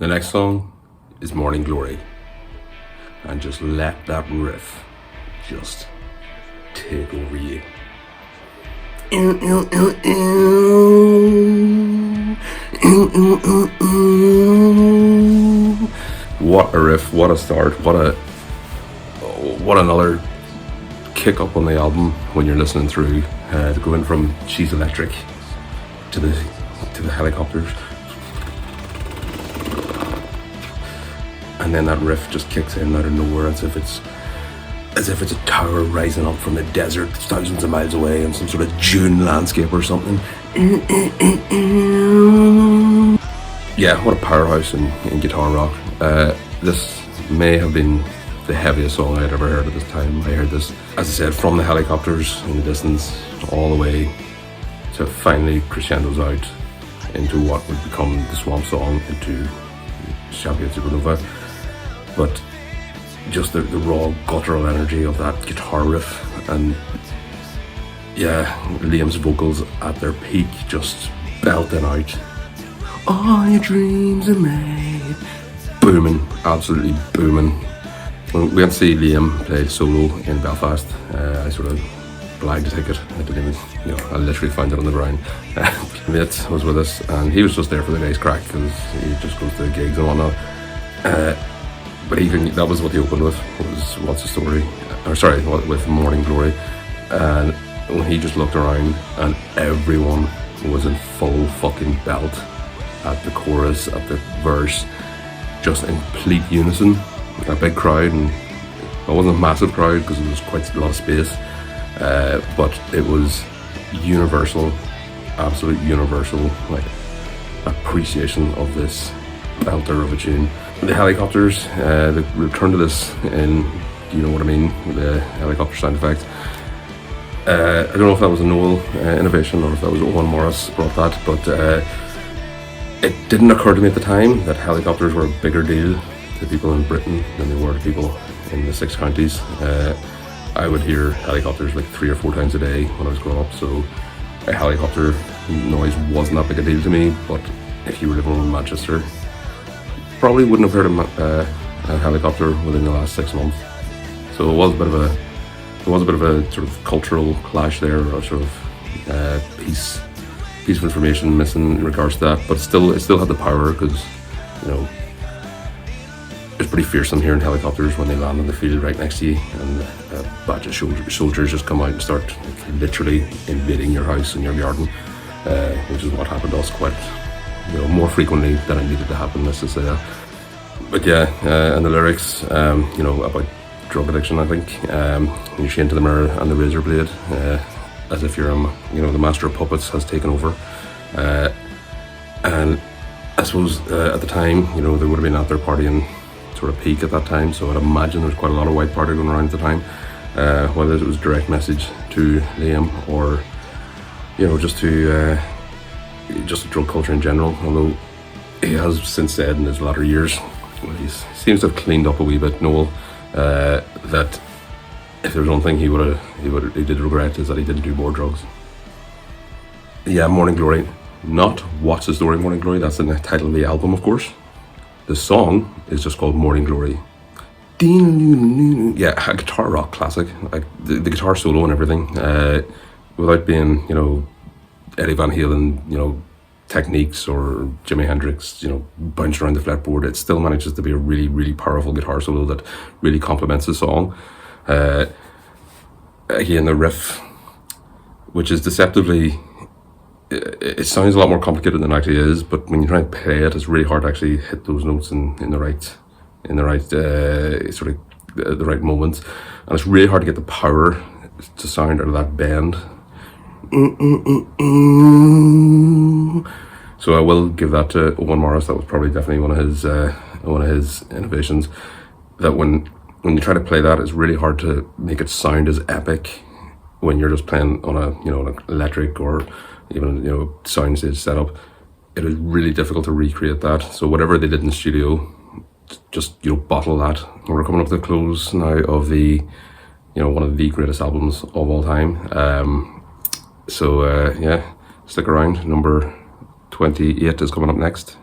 The next song is Morning Glory, and just let that riff just take over you. What a riff, what a start, what another kick up on the album when you're listening through, going from She's Electric to the Helicopters. And then that riff just kicks in out of nowhere as if it's a tower rising up from the desert thousands of miles away in some sort of dune landscape or something. Yeah, what a powerhouse in guitar rock. This may have been the heaviest song I'd ever heard at this time. I heard this, as I said, from the Helicopters in the distance all the way to finally crescendos out into what would become the Swamp Song, into Champion Supernova. But just the raw guttural energy of that guitar riff, and yeah, Liam's vocals at their peak, just belting out. All your dreams are made. Booming, absolutely booming. When we went to see Liam play solo in Belfast, I sort of blagged a ticket. I didn't even, I literally found it on the ground. Mate was with us, and he was just there for the day's crack because he just goes to gigs and whatnot. But even that was what he opened with, was What's the Story? With Morning Glory. And when he just looked around and everyone was in full fucking belt at the chorus, at the verse, just in complete unison. A big crowd, and it wasn't a massive crowd because it was quite a lot of space, but it was universal, absolute universal, like, appreciation of this belter of a tune. The Helicopters, they returned to this in, you know what I mean, the helicopter sound effect. I don't know if that was a Noel innovation or if that was Owen Morris brought that, but it didn't occur to me at the time that helicopters were a bigger deal to people in Britain than they were to people in the 6 counties. I would hear helicopters like 3 or 4 times a day when I was growing up, so a helicopter noise wasn't that big a deal to me. But if you were living in Manchester, probably wouldn't have heard a helicopter within the last 6 months. So it was a bit of a sort of cultural clash there, or sort of piece of information missing in regards to that. But it still had the power, because it's pretty fearsome hearing helicopters when they land on the field right next to you, and a batch of soldiers just come out and start literally invading your house and your garden, which is what happened to us quite, more frequently than it needed to happen, let's just say that. But yeah, and the lyrics, about drug addiction, I think, you see into the mirror and the razor blade, as if you're, the master of puppets has taken over, and I suppose at the time, they would have been out there partying sort of peak at that time, so I'd imagine there's quite a lot of white party going around at the time, whether it was direct message to Liam or just to drug culture in general. Although he has since said in his latter years, he seems to have cleaned up a wee bit, Noel, that if there was one thing he did regret, is that he didn't do more drugs. Yeah, Morning Glory, not What's the Story Morning Glory, that's the title of the album, of course. The song is just called Morning Glory. Yeah, a guitar rock classic. Like the guitar solo and everything, without being, Eddie Van Halen, techniques, or Jimi Hendrix, bouncing around the fretboard. It still manages to be a really, really powerful guitar solo that really complements the song. Again, the riff, which is deceptively, it sounds a lot more complicated than it actually is, but when you try and play it, it's really hard to actually hit those notes in the right the right moments, and it's really hard to get the power to sound out of that bend. So I will give that to Owen Morris. That was probably definitely one of his innovations. That when you try to play that, it's really hard to make it sound as epic when you're just playing on an electric or even soundstage setup. It is really difficult to recreate that. So whatever they did in the studio, just bottle that. And we're coming up to the close now of the one of the greatest albums of all time. So yeah, stick around. Number 28 is coming up next.